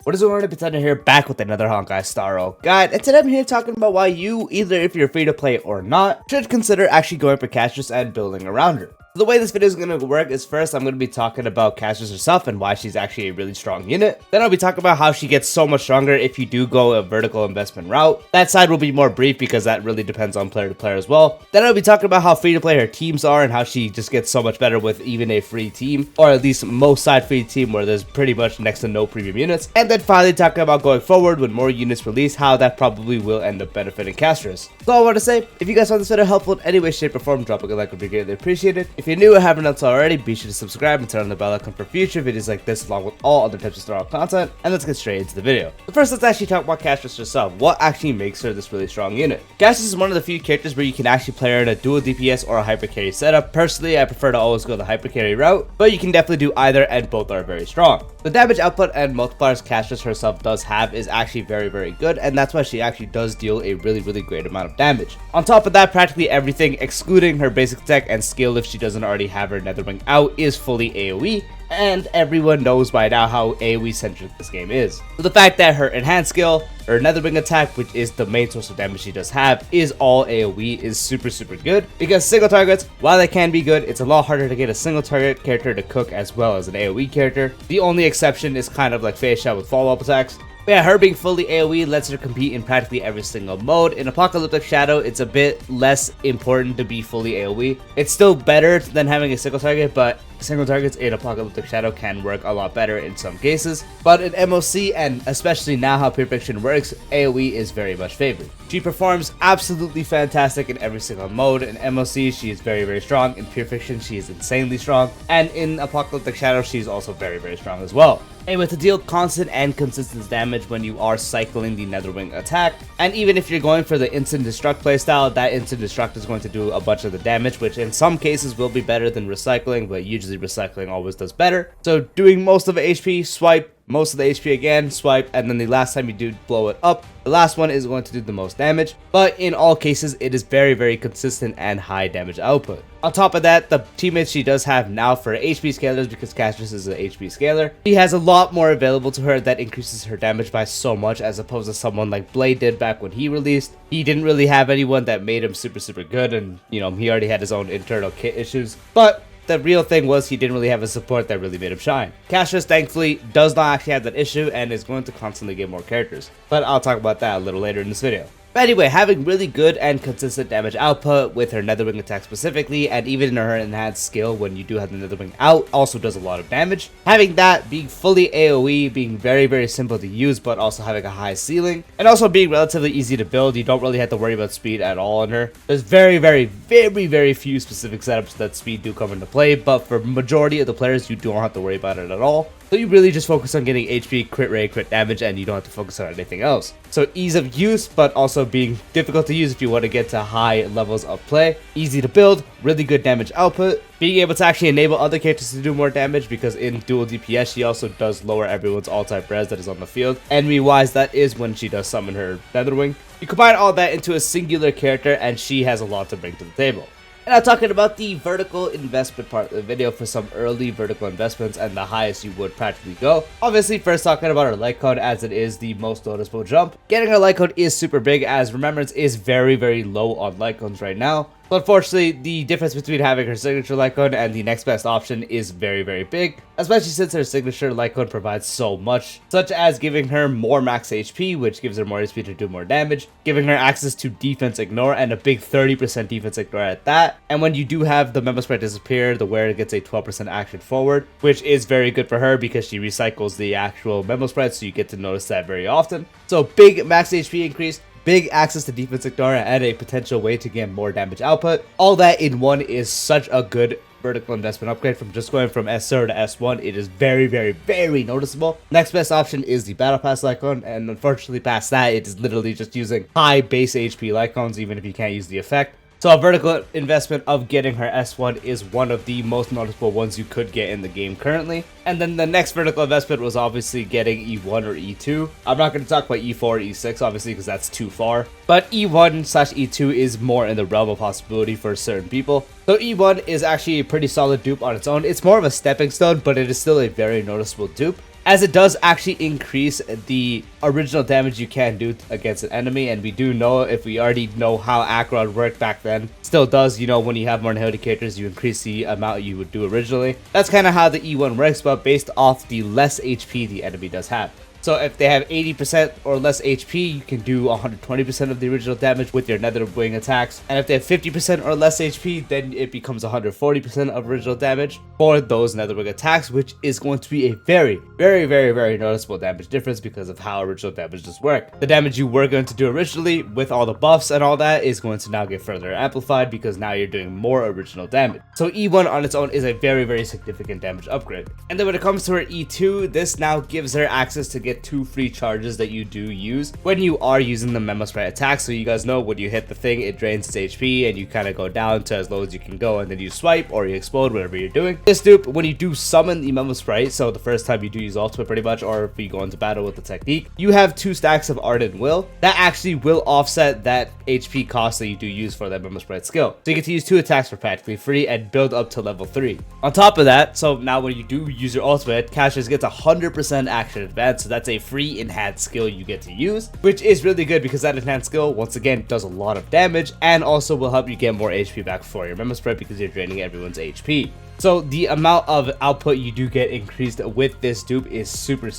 What is going on, Pretender here, back with another Honkai Star guide, and today I'm here talking about why you, either if you're free to play or not, should consider actually going for Castorice and building around her. The way this video is going to work is first I'm going to be talking about Castorice herself and why she's actually a really strong unit. Then I'll be talking about how she gets so much stronger if you do go a vertical investment route. That side will be more brief because that really depends on player to player as well. Then I'll be talking about how free to play her teams are and how she just gets so much better with even a free team, or at least most side free team where there's pretty much next to no premium units. And then finally talking about going forward when more units release, how that probably will end up benefiting Castorice. So I want to say, if you guys found this video helpful in any way, shape, or form, dropping a like would be greatly appreciated. If you're new or haven't done so already, be sure to subscribe and turn on the bell icon for future videos like this along with all other types of Star content. And let's get straight into the video. But first, let's actually talk about Castorice herself. What actually makes her this really strong unit? Castorice is one of the few characters where you can actually play her in a dual DPS or a hyper carry setup. Personally, I prefer to always go the hyper carry route, but you can definitely do either and both are very strong. The damage output and multipliers Castorice herself does have is actually very good, and that's why she actually does deal a really great amount of damage. On top of that, practically everything excluding her basic attack and skill if she doesn't already have her Netherwing out is fully AoE, and everyone knows by now how AoE centric this game is. So the fact that her enhanced skill, her Netherwing attack, which is the main source of damage she does have, is all AoE is super good, because single targets, while they can be good, it's a lot harder to get a single target character to cook as well as an AoE character. The only exception is kind of like Feixiao with follow-up attacks. But yeah, her being fully AoE lets her compete in practically every single mode. In Apocalyptic Shadow, it's a bit less important to be fully AoE. It's still better than having a single target, but single targets in Apocalyptic Shadow can work a lot better in some cases. But in MOC, and especially now how Pure Fiction works, AoE is very much favored. She performs absolutely fantastic in every single mode. In MOC, she is very strong. In Pure Fiction, she is insanely strong. And in Apocalyptic Shadow, she's also very strong as well. Able to deal constant and consistent damage when you are cycling the Netherwing attack. And even if you're going for the instant destruct playstyle, that instant destruct is going to do a bunch of the damage, which in some cases will be better than recycling, but usually recycling always does better. So doing most of the HP, swipe, most of the HP again, swipe, and then the last time you do blow it up, the last one is going to do the most damage. But in all cases, it is very consistent and high damage output. On top of that, the teammates she does have now for HP scalers, because Castorice is an HP scaler, she has a lot more available to her that increases her damage by so much, as opposed to someone like Blade did back when he released. He didn't really have anyone that made him super good, and you know, he already had his own internal kit issues. But the real thing was he didn't really have a support that really made him shine. Castorice thankfully does not actually have that issue and is going to constantly get more characters, but I'll talk about that a little later in this video. But anyway, having really good and consistent damage output with her Netherwing attack specifically, and even in her enhanced skill when you do have the Netherwing out, also does a lot of damage. Having that, being fully AoE, being very simple to use, but also having a high ceiling, and also being relatively easy to build, you don't really have to worry about speed at all on her. There's very few specific setups that speed do come into play, but for majority of the players, you don't have to worry about it at all. So you really just focus on getting HP, crit rate, crit damage, and you don't have to focus on anything else. So ease of use, but also being difficult to use if you want to get to high levels of play. Easy to build, really good damage output. Being able to actually enable other characters to do more damage, because in dual DPS, she also does lower everyone's all-type res that is on the field. Enemy-wise, that is when she does summon her Netherwing. You combine all that into a singular character, and she has a lot to bring to the table. And I'm talking about the vertical investment part of the video for some early vertical investments and the highest you would practically go. Obviously, first talking about her light code, as it is the most noticeable jump. Getting her light code is super big, as Remembrance is very low on light codes right now. But unfortunately, the difference between having her signature light code and the next best option is very big, especially since her signature light code provides so much, such as giving her more max HP, which gives her more HP to do more damage, giving her access to defense ignore, and a big 30% defense ignore at that. And when you do have the memo spread disappear, the wearer gets a 12% action forward, which is very good for her because she recycles the actual memo spread, so you get to notice that very often. So big max HP increase, big access to defense ignore, and a potential way to get more damage output. All that in one is such a good vertical investment upgrade. From just going from S0 to S1, it is very noticeable. Next best option is the Battle Pass Lycon, and unfortunately past that, it is literally just using high base HP Lycons, even if you can't use the effect. So a vertical investment of getting her S1 is one of the most noticeable ones you could get in the game currently. And then the next vertical investment was obviously getting E1 or E2. I'm not going to talk about E4 or E6 obviously because that's too far. But E1/E2 is more in the realm of possibility for certain people. So E1 is actually a pretty solid dupe on its own. It's more of a stepping stone, but it is still a very noticeable dupe. as it does actually increase the original damage you can do against an enemy. And we do know, if we already know how Acheron worked back then, still does, you know, when you have more inherited characters, you increase the amount you would do originally. That's kind of how the E1 works, but based off the less HP the enemy does have. So if they have 80% or less HP, you can do 120% of the original damage with your nether wing attacks. And if they have 50% or less HP, then it becomes 140% of original damage for those nether wing attacks, which is going to be a very noticeable damage difference because of how original damage does work. The damage you were going to do originally with all the buffs and all that is going to now get further amplified because now you're doing more original damage. So E1 on its own is a very significant damage upgrade. And then when it comes to her E2, this now gives her access to get 2 free charges that you do use when you are using the memo sprite attack. So you guys know when you hit the thing, it drains its HP and you kind of go down to as low as you can go, and then you swipe or you explode, whatever you're doing. This dupe, when you do summon the memo sprite, so the first time you do use ultimate pretty much, or if you go into battle with the technique, you have 2 stacks of ardent will that actually will offset that HP cost that you do use for that memo sprite skill. So you get to use 2 attacks for practically free and build up to level 3. On top of that, so now when you do use your ultimate, Castorice gets 100% action advance, so that's a free enhanced skill you get to use, which is really good because that enhanced skill once again does a lot of damage and also will help you get more HP back for your memo sprite because you're draining everyone's HP. So the amount of output you do get increased with this dupe is super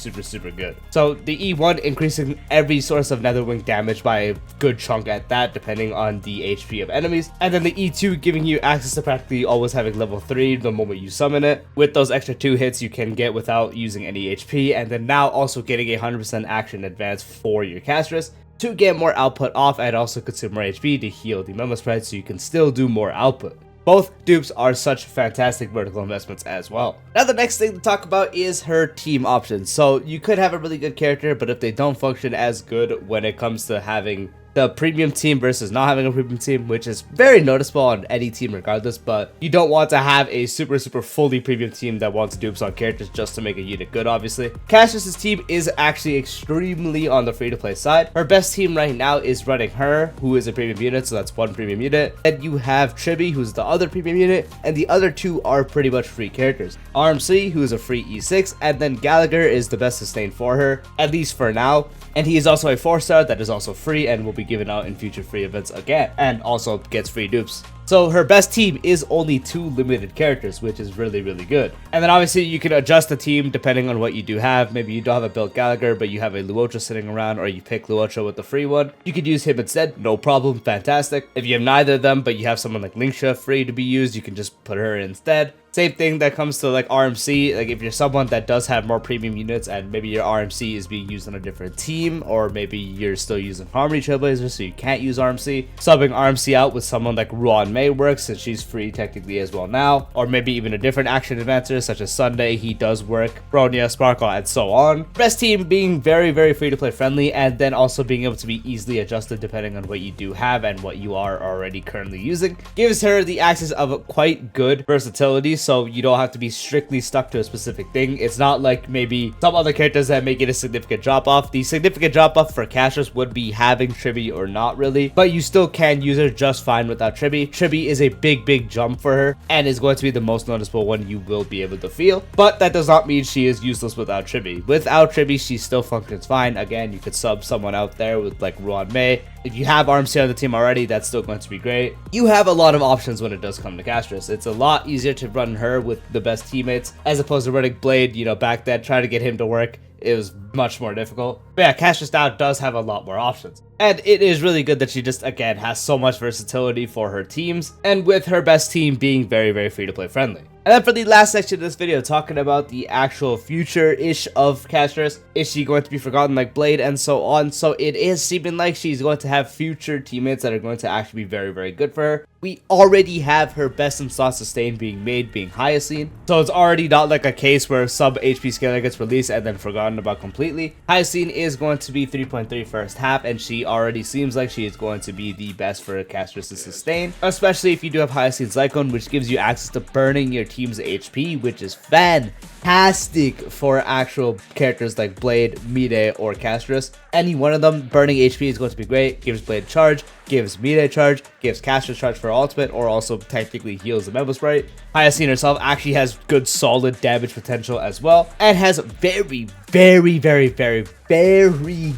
good. So the E1 increasing every source of netherwing damage by a good chunk at that, depending on the HP of enemies, and then the E2 giving you access to practically always having level 3 the moment you summon it, with those extra 2 hits you can get without using any HP, and then now also getting a 100% action advance for your Castorice to get more output off and also consume more HP to heal the memo sprite so you can still do more output. Both dupes are such fantastic vertical investments as well. Now the next thing to talk about is her team options. So you could have a really good character, but if they don't function as good when it comes to having the premium team versus not having a premium team, which is very noticeable on any team regardless, but you don't want to have a super fully premium team that wants dupes on characters just to make a unit good, obviously. Castorice's team is actually extremely on the free-to-play side. Her best team right now is running her, who is a premium unit, so that's 1 premium unit. And you have Tribi, who's the other premium unit, and the other 2 are pretty much free characters. RMC, who is a free E6, and then Gallagher is the best sustain for her, at least for now. And he is also a 4-star that is also free and will be given out in future free events again, and also gets free dupes. So her best team is only 2 limited characters, which is really good. And then obviously you can adjust the team depending on what you do have. Maybe you don't have a built Gallagher, but you have a Luocha sitting around, or you pick Luocha with the free one. You could use him instead, no problem, fantastic. If you have neither of them, but you have someone like Lingsha free to be used, you can just put her instead. Same thing that comes to like RMC, like if you're someone that does have more premium units and maybe your RMC is being used on a different team, or maybe you're still using Harmony Trailblazer so you can't use RMC, subbing RMC out with someone like Ruan May works since she's free technically as well now, or maybe even a different action advancer such as Sunday, he does work, Bronya, Sparkle, and so on. Best team being very free to play friendly, and then also being able to be easily adjusted depending on what you do have and what you are already currently using, gives her the access of quite good versatility. So you don't have to be strictly stuck to a specific thing. It's not like maybe some other characters that make it a significant drop off. The significant drop off for Castorice would be having Tribi or not really, but you still can use her just fine without Tribi. Tribi is a big jump for her and is going to be the most noticeable one you will be able to feel, but that does not mean she is useless without Tribi. Without Tribi, she still functions fine. Again, you could sub someone out there with like Ruan May. If you have RMC on the team already, that's still going to be great. You have a lot of options when it does come to Castorice. It's a lot easier to run her with the best teammates as opposed to running Blade, you know, back then, trying to get him to work. It was much more difficult. But yeah, Castorice now does have a lot more options. And it is really good that she just, again, has so much versatility for her teams, and with her best team being very free to play friendly. And then for the last section of this video, talking about the actual future-ish of Castorice. Is she going to be forgotten like Blade and so on? So it is seeming like she's going to have future teammates that are going to actually be very good for her. We already have her best in slot sustain being made, being Hyacine. So it's already not like a case where sub HP scaler gets released and then forgotten about completely. Hyacine is going to be 3.3 first half, and she already seems like she is going to be the best for Castorice to sustain. Especially if you do have Hyacine Cyclone, which gives you access to burning your team's HP, which is fantastic. fantastic for actual characters like Blade, Mide, or Castorice. Any one of them, burning HP is going to be great. Gives Blade charge, gives Mide charge, gives Castorice charge for ultimate, or also technically heals the Memo Sprite. Hyacinth herself actually has good solid damage potential as well, and has very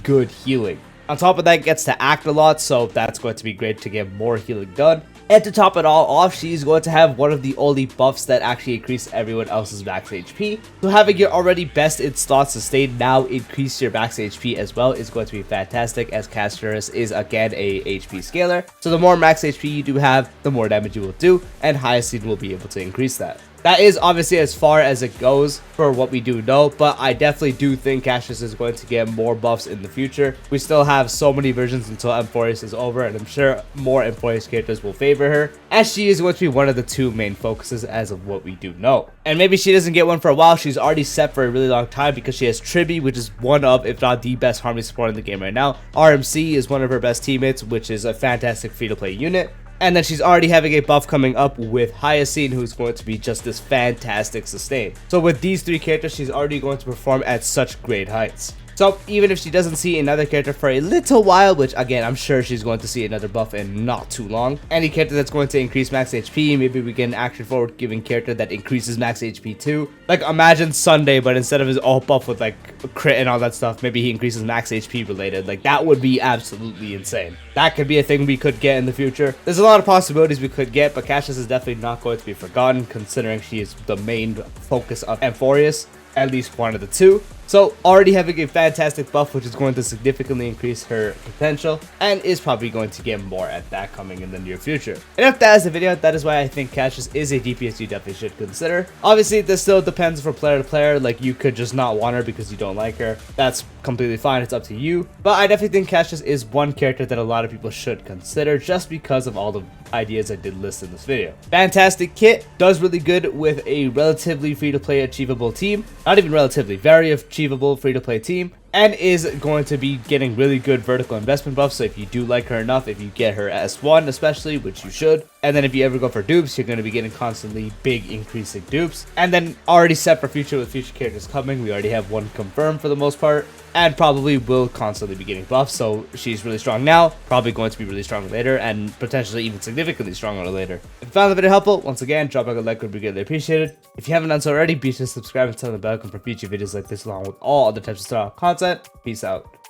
good healing. On top of that, gets to act a lot, so that's going to be great to get more healing done. And to top it all off, she's going to have one of the only buffs that actually increase everyone else's max HP. So having your already best in slot sustain now increase your max HP as well is going to be fantastic, as Castorice is again a HP scaler. So the more max HP you do have, the more damage you will do, and Hyacinth will be able to increase that. That is obviously as far as it goes for what we do know, but I definitely do think Castorice is going to get more buffs in the future. We still have so many versions until M4S is over, and I'm sure more M4S characters will favor her, as she is going to be one of the two main focuses as of what we do know. And maybe she doesn't get one for a while. She's already set for a really long time because she has Tribi, which is one of, if not the best Harmony support in the game right now. RMC is one of her best teammates, which is a fantastic free-to-play unit. And then she's already having a buff coming up with Hyacinth, who's going to be just this fantastic sustain. So with these three characters, she's already going to perform at such great heights. So even if she doesn't see another character for a little while, which again, I'm sure she's going to see another buff in not too long. Any character that's going to increase max HP, maybe we get an action forward giving character that increases max HP too. Like imagine Sunday, but instead of his alt buff with like crit and all that stuff, maybe he increases max HP related. Like that would be absolutely insane. That could be a thing we could get in the future. There's a lot of possibilities we could get, but Castorice is definitely not going to be forgotten, considering she is the main focus of Amphorius, at least one of the two. So already having a fantastic buff, which is going to significantly increase her potential, and is probably going to get more at that coming in the near future. And if that is the video, that is why I think Castorice is a DPS you definitely should consider. Obviously, this still depends from player to player. Like you could just not want her because you don't like her. That's completely fine. It's up to you. But I definitely think Castorice is one character that a lot of people should consider just because of all the ideas I did list in this video. Fantastic kit, does really good with a relatively free-to-play achievable team. Not even relatively, very achievable free-to-play team, and is going to be getting really good vertical investment buffs. So if you do like her enough, if you get her S1 especially, which you should, and then if you ever go for dupes, you're going to be getting constantly big increasing dupes. And then already set for future with future characters coming. We already have one confirmed for the most part, and probably will constantly be getting buffs. So she's really strong now, probably going to be really strong later, and potentially even significantly stronger later. If you found the video helpful, once again, drop a like, would be greatly appreciated. If you haven't done so already, be sure to subscribe and turn on the bell icon for future videos like this, along with all other types of style content. Peace out.